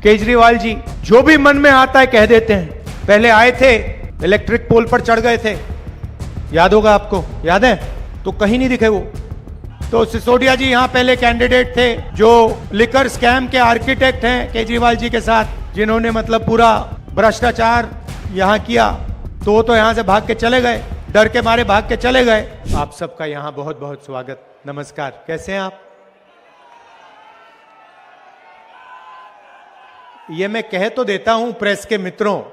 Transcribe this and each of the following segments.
केजरीवाल जी जो भी मन में आता है कह देते हैं। पहले आए थे, इलेक्ट्रिक पोल पर चढ़ गए थे, याद होगा आपको, याद है? तो कहीं नहीं दिखे वो। तो सिसोदिया जी यहाँ पहले कैंडिडेट थे जो लिकर स्कैम के आर्किटेक्ट हैं केजरीवाल जी के साथ, जिन्होंने मतलब पूरा भ्रष्टाचार यहाँ किया। तो वो तो यहाँ से भाग के चले गए, डर के मारे भाग के चले गए। आप सबका यहाँ बहुत बहुत स्वागत, नमस्कार। कैसे हैं आप? ये मैं कह तो देता हूं प्रेस के मित्रों,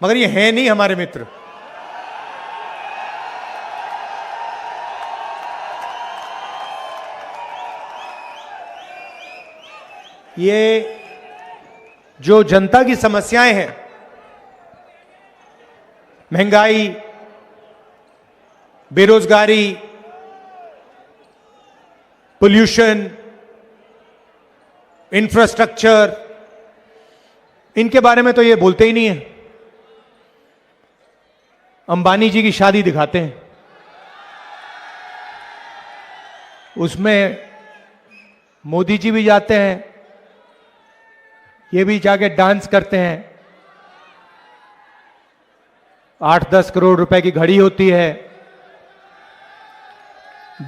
मगर ये हैं नहीं हमारे मित्र। ये जो जनता की समस्याएं हैं, महंगाई, बेरोजगारी, पोल्यूशन, इंफ्रास्ट्रक्चर, इनके बारे में तो ये बोलते ही नहीं है। अंबानी जी की शादी दिखाते हैं, उसमें मोदी जी भी जाते हैं, ये भी जाके डांस करते हैं। 8-10 करोड़ रुपए की घड़ी होती है।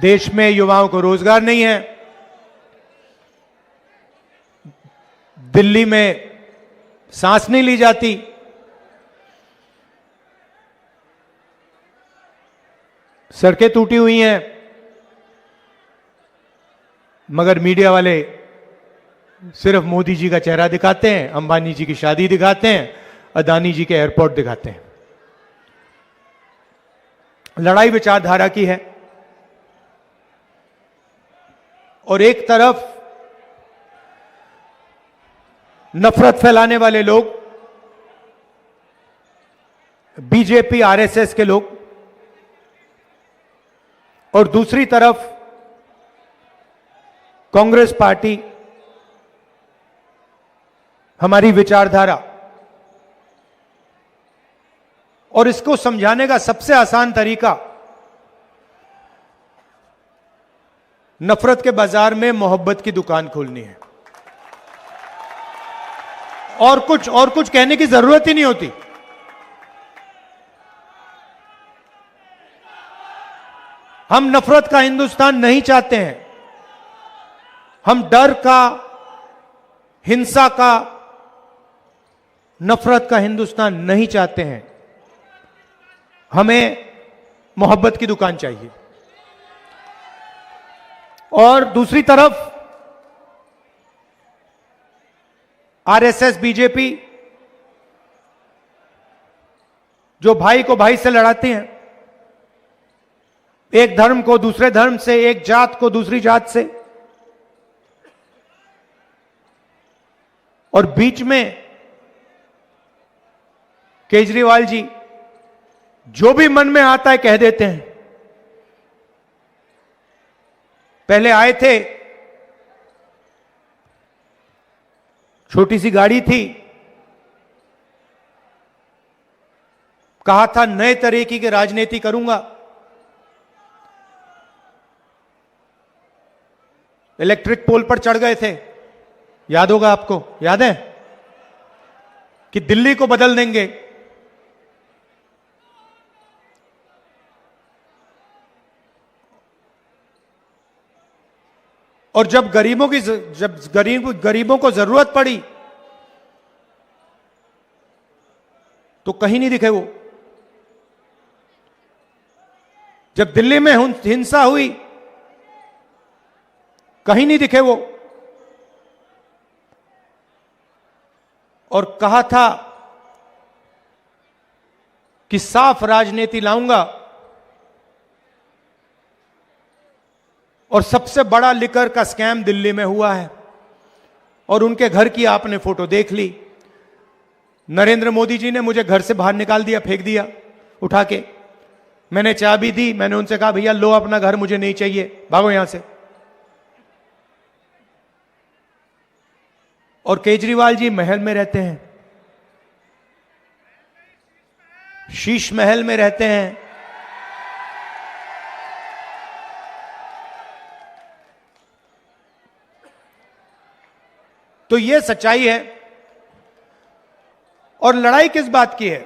देश में युवाओं को रोजगार नहीं है। दिल्ली में सांस नहीं ली जाती। सड़कें टूटी हुई हैं, मगर मीडिया वाले सिर्फ मोदी जी का चेहरा दिखाते हैं, अंबानी जी की शादी दिखाते हैं, अदानी जी के एयरपोर्ट दिखाते हैं। लड़ाई विचारधारा की है, और एक तरफ नफरत फैलाने वाले लोग, बीजेपी आरएसएस के लोग, और दूसरी तरफ कांग्रेस पार्टी, हमारी विचारधारा। और इसको समझाने का सबसे आसान तरीका, नफरत के बाजार में मोहब्बत की दुकान खोलनी है। और कुछ कहने की जरूरत ही नहीं होती। हम नफरत का हिंदुस्तान नहीं चाहते हैं। हम डर का, हिंसा का, नफरत का हिंदुस्तान नहीं चाहते हैं। हमें मोहब्बत की दुकान चाहिए। और दूसरी तरफ आरएसएस, बीजेपी, जो भाई को भाई से लड़ाते हैं, एक धर्म को दूसरे धर्म से, एक जात को दूसरी जात से, और बीच में केजरीवाल जी जो भी मन में आता है कह देते हैं। पहले आए थे, छोटी सी गाड़ी थी, कहा था नए तरीके की राजनीति करूंगा। इलेक्ट्रिक पोल पर चढ़ गए थे, याद होगा आपको, याद है? कि दिल्ली को बदल देंगे। और जब गरीबों को जरूरत पड़ी तो कहीं नहीं दिखे वो। जब दिल्ली में हिंसा हुई, कहीं नहीं दिखे वो। और कहा था कि साफ राजनीति लाऊंगा, और सबसे बड़ा लिकर का स्कैम दिल्ली में हुआ है। और उनके घर की आपने फोटो देख ली। नरेंद्र मोदी जी ने मुझे घर से बाहर निकाल दिया, फेंक दिया उठा के। मैंने चाबी दी, मैंने उनसे कहा भैया लो अपना घर, मुझे नहीं चाहिए, भागो यहां से। और केजरीवाल जी महल में रहते हैं, शीश महल में रहते हैं। तो ये सच्चाई है और लड़ाई किस बात की है?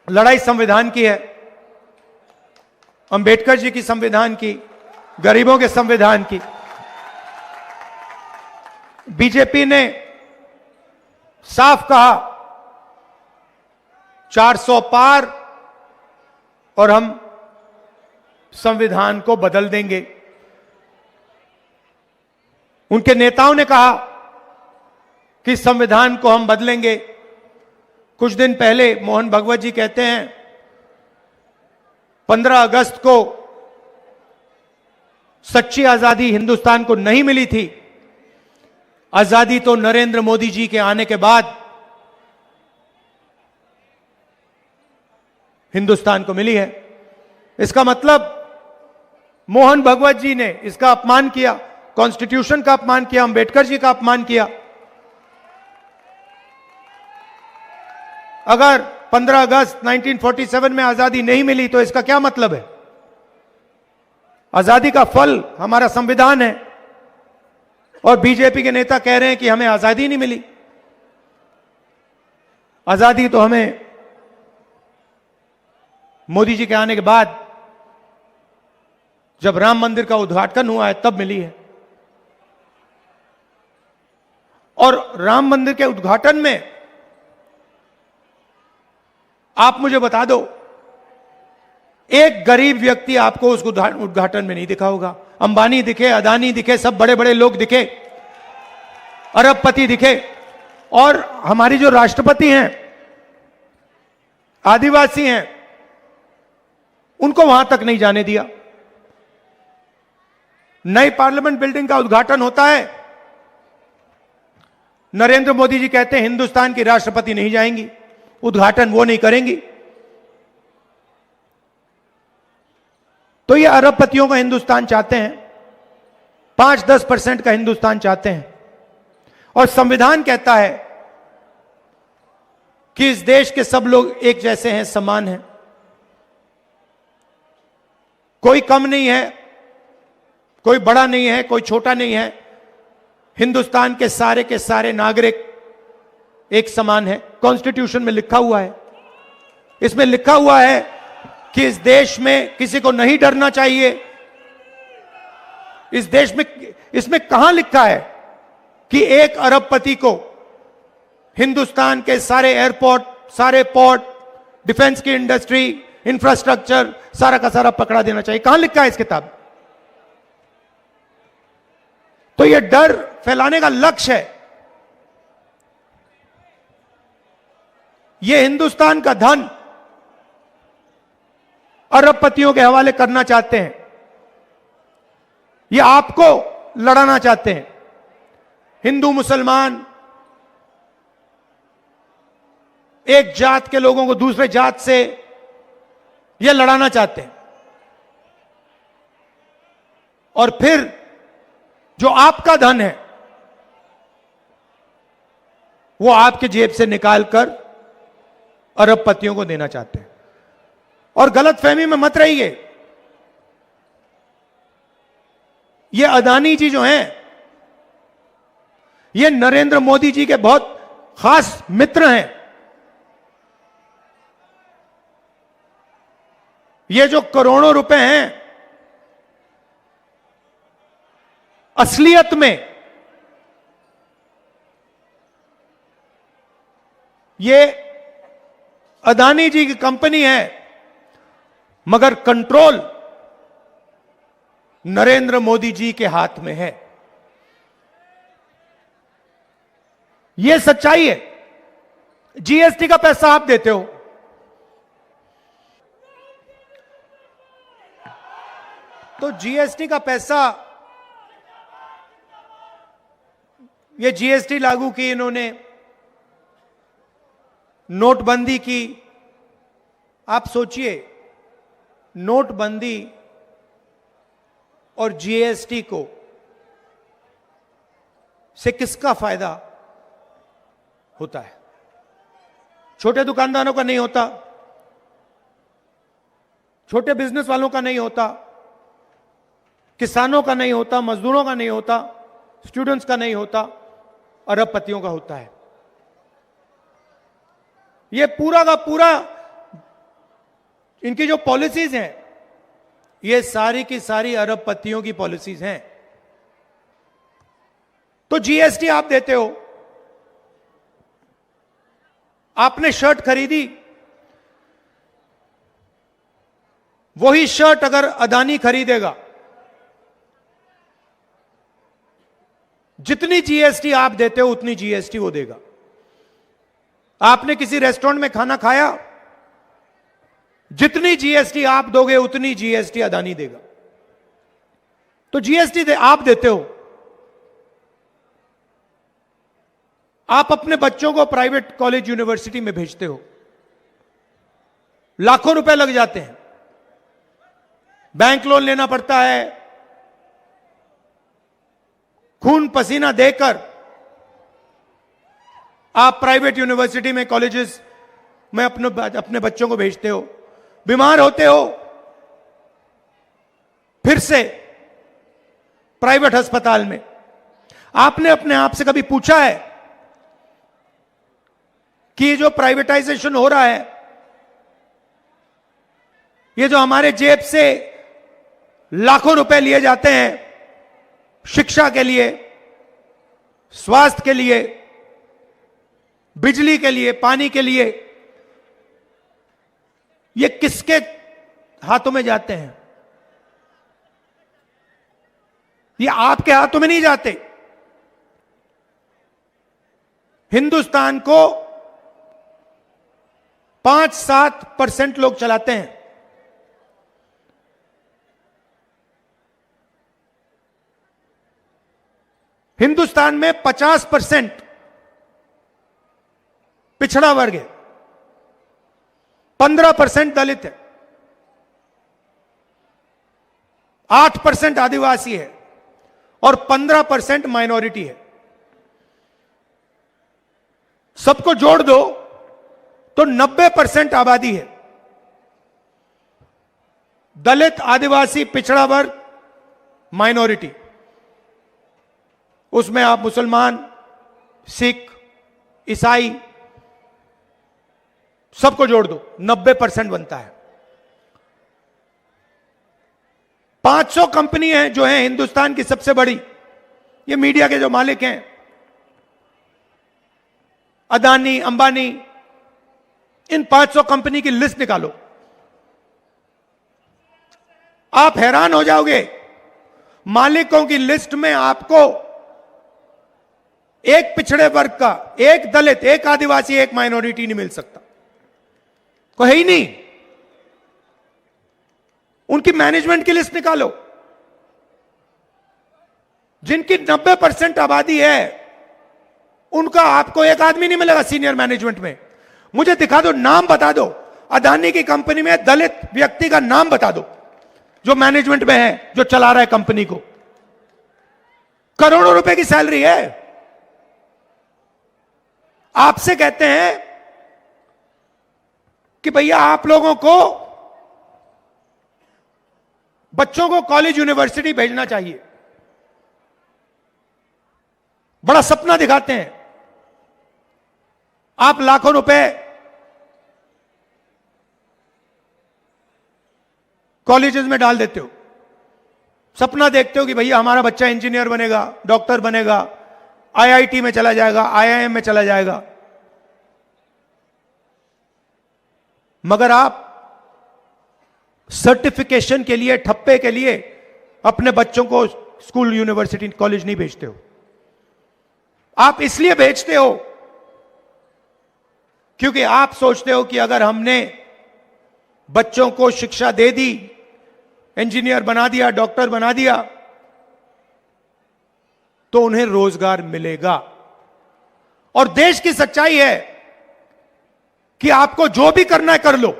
लड़ाई संविधान की है, अंबेडकर जी की संविधान की, गरीबों के संविधान की। बीजेपी ने साफ कहा 400 पार और हम संविधान को बदल देंगे। उनके नेताओं ने कहा कि संविधान को हम बदलेंगे। कुछ दिन पहले मोहन भगवत जी कहते हैं 15 अगस्त को सच्ची आजादी हिंदुस्तान को नहीं मिली थी, आजादी तो नरेंद्र मोदी जी के आने के बाद हिंदुस्तान को मिली है। इसका मतलब मोहन भगवत जी ने इसका अपमान किया, कॉन्स्टिट्यूशन का अपमान किया, अंबेडकर जी का अपमान किया। अगर 15 अगस्त 1947 में आजादी नहीं मिली तो इसका क्या मतलब है? आजादी का फल हमारा संविधान है और बीजेपी के नेता कह रहे हैं कि हमें आजादी नहीं मिली। आजादी तो हमें मोदी जी के आने के बाद जब राम मंदिर का उद्घाटन हुआ है तब मिली है। और राम मंदिर के उद्घाटन में आप मुझे बता दो, एक गरीब व्यक्ति आपको उस उद्घाटन में नहीं दिखा होगा। अंबानी दिखे, अदानी दिखे, सब बड़े बड़े लोग दिखे, अरबपति दिखे, और हमारी जो राष्ट्रपति हैं आदिवासी हैं उनको वहां तक नहीं जाने दिया। नई पार्लियामेंट बिल्डिंग का उद्घाटन होता है, नरेंद्र मोदी जी कहते हैं हिंदुस्तान की राष्ट्रपति नहीं जाएंगी, उद्घाटन वो नहीं करेंगी। तो ये अरबपतियों का हिंदुस्तान चाहते हैं, 5-10% का हिंदुस्तान चाहते हैं। और संविधान कहता है कि इस देश के सब लोग एक जैसे हैं, समान हैं, कोई कम नहीं है, कोई बड़ा नहीं है, कोई छोटा नहीं है। हिंदुस्तान के सारे नागरिक एक समान है। कॉन्स्टिट्यूशन में लिखा हुआ है, इसमें लिखा हुआ है कि इस देश में किसी को नहीं डरना चाहिए। इस देश में, इसमें कहां लिखा है कि एक अरबपति को हिंदुस्तान के सारे एयरपोर्ट, सारे पोर्ट, डिफेंस की इंडस्ट्री, इंफ्रास्ट्रक्चर सारा का सारा पकड़ा देना चाहिए? कहां लिखा है इस किताब? तो यह डर फैलाने का लक्ष्य है। यह हिंदुस्तान का धन अरबपतियों के हवाले करना चाहते हैं, यह आपको लड़ाना चाहते हैं। हिंदू मुसलमान, एक जात के लोगों को दूसरे जात से यह लड़ाना चाहते हैं। और फिर जो आपका धन है वो आपके जेब से निकालकर अरबपतियों को देना चाहते हैं। और गलतफहमी में मत रहिए, ये अदानी जी जो हैं ये नरेंद्र मोदी जी के बहुत खास मित्र हैं। ये जो करोड़ों रुपए हैं, असलियत में ये अदानी जी की कंपनी है, मगर कंट्रोल नरेंद्र मोदी जी के हाथ में है। यह सच्चाई है। जीएसटी का पैसा आप देते हो, तो जीएसटी का पैसा, ये जीएसटी लागू की इन्होंने, नोटबंदी की। आप सोचिए, नोटबंदी और जीएसटी को से किसका फायदा होता है? छोटे दुकानदारों का नहीं होता, छोटे बिजनेस वालों का नहीं होता, किसानों का नहीं होता, मजदूरों का नहीं होता, स्टूडेंट्स का नहीं होता, अरबपतियों का होता है। ये पूरा का पूरा इनकी जो पॉलिसीज हैं, ये सारी की सारी अरबपतियों की पॉलिसीज हैं। तो जीएसटी आप देते हो, आपने शर्ट खरीदी, वही शर्ट अगर अदानी खरीदेगा, जितनी जीएसटी आप देते हो उतनी जीएसटी वो देगा। आपने किसी रेस्टोरेंट में खाना खाया, जितनी जीएसटी आप दोगे उतनी जीएसटी अदानी देगा। तो जीएसटी आप देते हो। आप अपने बच्चों को प्राइवेट कॉलेज यूनिवर्सिटी में भेजते हो, लाखों रुपए लग जाते हैं, बैंक लोन लेना पड़ता है, खून पसीना देकर आप प्राइवेट यूनिवर्सिटी में, कॉलेजेस में अपने बच्चों को भेजते हो। बीमार होते हो, फिर से प्राइवेट अस्पताल में। आपने अपने आप से कभी पूछा है कि ये जो प्राइवेटाइजेशन हो रहा है, ये जो हमारे जेब से लाखों रुपए लिए जाते हैं शिक्षा के लिए, स्वास्थ्य के लिए, बिजली के लिए, पानी के लिए, ये किसके हाथों में जाते हैं? ये आपके हाथों में नहीं जाते। हिंदुस्तान को 5-7% लोग चलाते हैं। हिंदुस्तान में 50% पिछड़ा वर्ग है, 15% दलित है, 8% आदिवासी है और 15% माइनॉरिटी है। सबको जोड़ दो तो 90% आबादी है। दलित, आदिवासी, पिछड़ा वर्ग, माइनॉरिटी। उसमें आप मुसलमान, सिख, ईसाई सबको जोड़ दो, 90% बनता है। 500 कंपनी है जो है हिंदुस्तान की सबसे बड़ी, ये मीडिया के जो मालिक हैं, अदानी, अंबानी, इन 500 कंपनी की लिस्ट निकालो, आप हैरान हो जाओगे। मालिकों की लिस्ट में आपको एक पिछड़े वर्ग का, एक दलित, एक आदिवासी, एक माइनॉरिटी नहीं मिल सकता, कोई है ही नहीं। उनकी मैनेजमेंट की लिस्ट निकालो, जिनकी 90% आबादी है, उनका आपको एक आदमी नहीं मिलेगा सीनियर मैनेजमेंट में। मुझे दिखा दो, नाम बता दो, अदानी की कंपनी में दलित व्यक्ति का नाम बता दो जो मैनेजमेंट में है, जो चला रहा है कंपनी को। करोड़ों रुपए की सैलरी है। आपसे कहते हैं कि भैया आप लोगों को बच्चों को कॉलेज यूनिवर्सिटी भेजना चाहिए, बड़ा सपना दिखाते हैं। आप लाखों रुपए कॉलेजेस में डाल देते हो, सपना देखते हो कि भैया हमारा बच्चा इंजीनियर बनेगा, डॉक्टर बनेगा, आईआईटी में चला जाएगा, आईआईएम में चला जाएगा। मगर आप सर्टिफिकेशन के लिए, ठप्पे के लिए अपने बच्चों को स्कूल, यूनिवर्सिटी, कॉलेज नहीं भेजते हो। आप इसलिए भेजते हो क्योंकि आप सोचते हो कि अगर हमने बच्चों को शिक्षा दे दी, इंजीनियर बना दिया, डॉक्टर बना दिया, तो उन्हें रोजगार मिलेगा। और देश की सच्चाई है कि आपको जो भी करना है कर लो,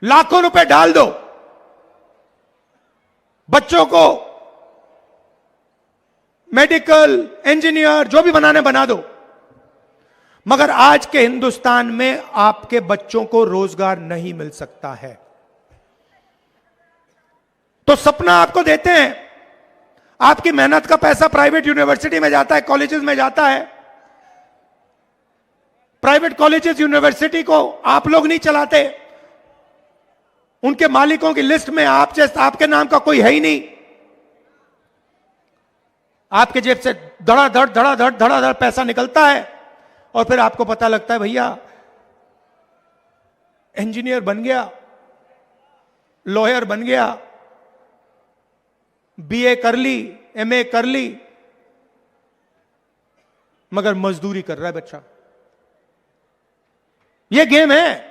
लाखों रुपए डाल दो, बच्चों को मेडिकल, इंजीनियर, जो भी बनाने बना दो, मगर आज के हिंदुस्तान में आपके बच्चों को रोजगार नहीं मिल सकता है। तो सपना आपको देते हैं, आपकी मेहनत का पैसा प्राइवेट यूनिवर्सिटी में जाता है, कॉलेजेस में जाता है, प्राइवेट कॉलेजेस यूनिवर्सिटी को आप लोग नहीं चलाते, उनके मालिकों की लिस्ट में आपके नाम का कोई है ही नहीं। आपके जेब से धड़ाधड़ पैसा निकलता है और फिर आपको पता लगता है भैया इंजीनियर बन गया, लॉयर बन गया, बीए कर ली, एमए कर ली, मगर मजदूरी कर रहा है बच्चा। यह गेम है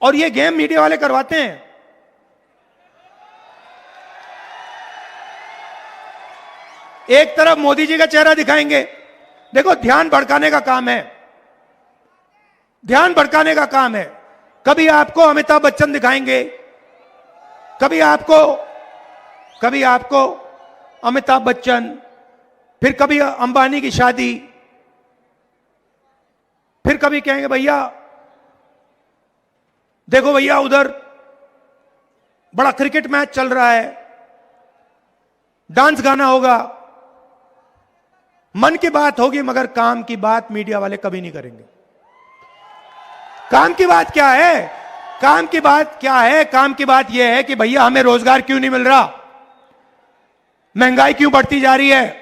और यह गेम मीडिया वाले करवाते हैं। एक तरफ मोदी जी का चेहरा दिखाएंगे, देखो ध्यान भड़काने का काम है, ध्यान भड़काने का काम है। कभी आपको अमिताभ बच्चन दिखाएंगे, कभी आपको अमिताभ बच्चन, फिर कभी अंबानी की शादी, फिर कभी कहेंगे भैया देखो भैया उधर बड़ा क्रिकेट मैच चल रहा है, डांस गाना होगा, मन की बात होगी, मगर काम की बात मीडिया वाले कभी नहीं करेंगे। काम की बात क्या है? काम की बात क्या है? काम की बात यह है कि भैया हमें रोजगार क्यों नहीं मिल रहा, महंगाई क्यों बढ़ती जा रही है,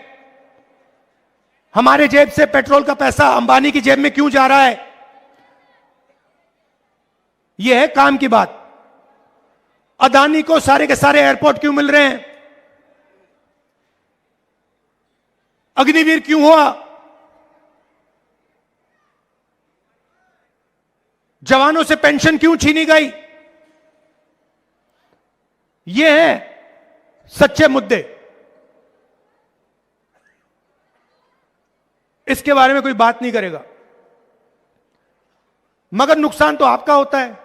हमारे जेब से पेट्रोल का पैसा अंबानी की जेब में क्यों जा रहा है। यह है काम की बात। अदानी को सारे के सारे एयरपोर्ट क्यों मिल रहे हैं, अग्निवीर क्यों हुआ, जवानों से पेंशन क्यों छीनी गई। ये हैं सच्चे मुद्दे। इसके बारे में कोई बात नहीं करेगा, मगर नुकसान तो आपका होता है।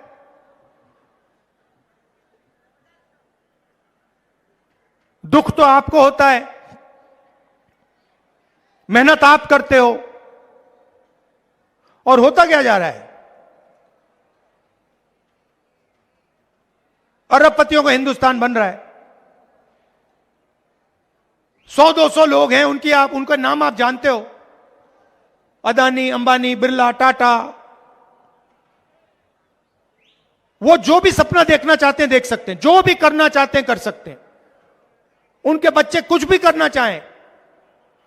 दुख तो आपको होता है, मेहनत आप करते हो, और होता क्या जा रहा है? अरबपतियों का हिंदुस्तान बन रहा है। 100-200 लोग हैं, उनका नाम आप जानते हो, अदानी, अंबानी, बिरला, टाटा। वो जो भी सपना देखना चाहते हैं देख सकते हैं, जो भी करना चाहते हैं कर सकते हैं। उनके बच्चे कुछ भी करना चाहें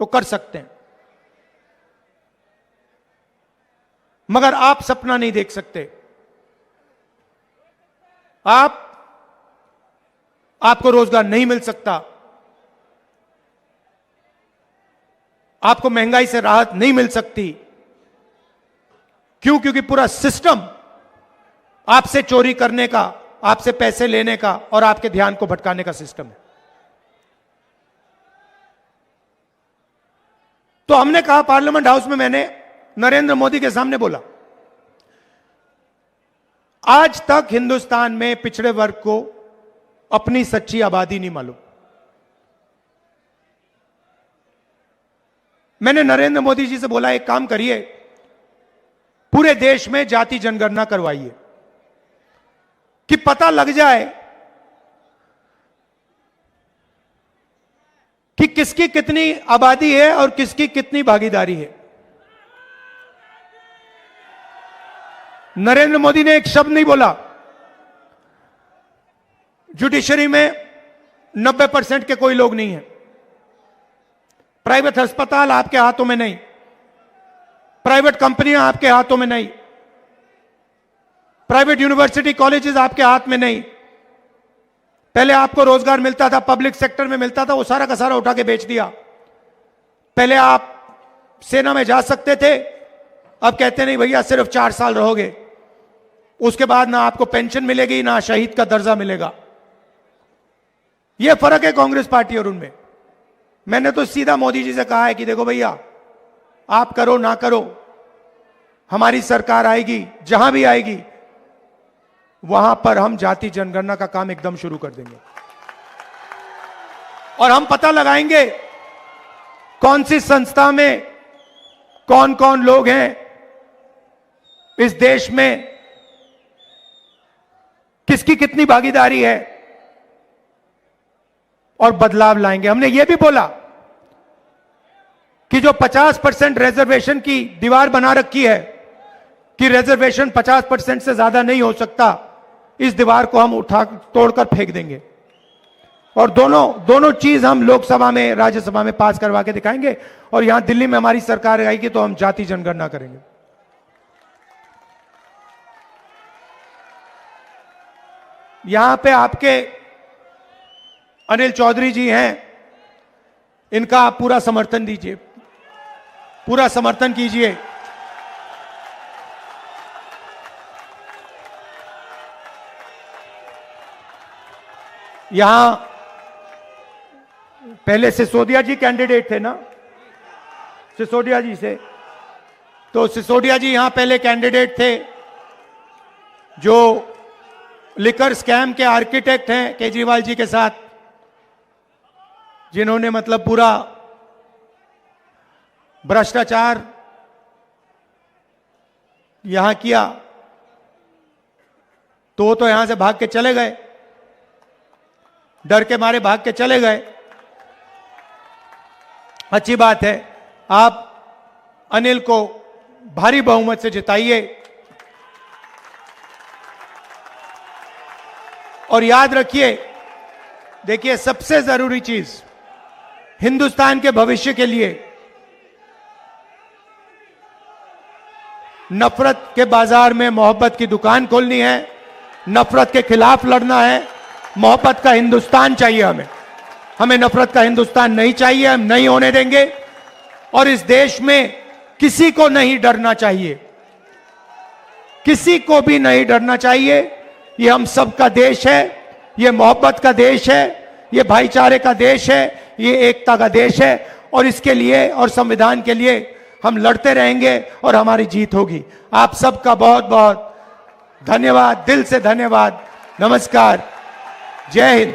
तो कर सकते हैं, मगर आप सपना नहीं देख सकते। आपको रोजगार नहीं मिल सकता, आपको महंगाई से राहत नहीं मिल सकती। क्यों? क्योंकि पूरा सिस्टम आपसे चोरी करने का, आपसे पैसे लेने का और आपके ध्यान को भटकाने का सिस्टम है। तो हमने कहा, पार्लियामेंट हाउस में मैंने नरेंद्र मोदी के सामने बोला, आज तक हिंदुस्तान में पिछड़े वर्ग को अपनी सच्ची आबादी नहीं मालूम। मैंने नरेंद्र मोदी जी से बोला, एक काम करिए, पूरे देश में जाति जनगणना करवाइए कि पता लग जाए कि किसकी कितनी आबादी है और किसकी कितनी भागीदारी है। नरेंद्र मोदी ने एक शब्द नहीं बोला। जुडिशरी में 90% के कोई लोग नहीं है, प्राइवेट अस्पताल आपके हाथों में नहीं, प्राइवेट कंपनियां आपके हाथों में नहीं, प्राइवेट यूनिवर्सिटी कॉलेजेस आपके हाथ में नहीं। पहले आपको रोजगार मिलता था, पब्लिक सेक्टर में मिलता था, वो सारा का सारा उठा के बेच दिया। पहले आप सेना में जा सकते थे, अब कहते नहीं भैया सिर्फ 4 साल रहोगे, उसके बाद ना आपको पेंशन मिलेगी ना शहीद का दर्जा मिलेगा। यह फर्क है कांग्रेस पार्टी और उनमें। मैंने तो सीधा मोदी जी से कहा है कि देखो भैया, आप करो ना करो, हमारी सरकार आएगी, जहां भी आएगी वहां पर हम जाति जनगणना का काम एकदम शुरू कर देंगे और हम पता लगाएंगे कौन सी संस्था में कौन कौन लोग हैं इस देश में, किसकी कितनी भागीदारी है, और बदलाव लाएंगे। हमने यह भी बोला कि जो 50% रिजर्वेशन की दीवार बना रखी है कि रिजर्वेशन 50% से ज्यादा नहीं हो सकता, इस दीवार को हम उठा तोड़कर फेंक देंगे और दोनों चीज हम लोकसभा में, राज्यसभा में पास करवा के दिखाएंगे। और यहां दिल्ली में हमारी सरकार आएगी तो हम जाति जनगणना करेंगे। यहां पे आपके अनिल चौधरी जी हैं, इनका आप पूरा समर्थन दीजिए, पूरा समर्थन कीजिए। यहां पहले सिसोदिया जी कैंडिडेट थे ना, सिसोदिया जी से, तो सिसोदिया जी यहां पहले कैंडिडेट थे, जो लिकर स्कैम के आर्किटेक्ट हैं केजरीवाल जी के साथ, जिन्होंने मतलब पूरा भ्रष्टाचार यहां किया। तो वो तो यहां से भाग के चले गए, डर के मारे भाग के चले गए। अच्छी बात है, आप अनिल को भारी बहुमत से जिताइए और याद रखिए, देखिए सबसे जरूरी चीज हिंदुस्तान के भविष्य के लिए नफरत के बाजार में मोहब्बत की दुकान खोलनी है, नफरत के खिलाफ लड़ना है। मोहब्बत का हिंदुस्तान चाहिए हमें नफरत का हिंदुस्तान नहीं चाहिए, हम नहीं होने देंगे। और इस देश में किसी को नहीं डरना चाहिए, किसी को भी नहीं डरना चाहिए। ये हम सबका देश है, ये मोहब्बत का देश है, ये भाईचारे का देश है, ये एकता का देश है। और इसके लिए और संविधान के लिए हम लड़ते रहेंगे और हमारी जीत होगी। आप सबका बहुत बहुत धन्यवाद, दिल से धन्यवाद। नमस्कार, जय हिंद।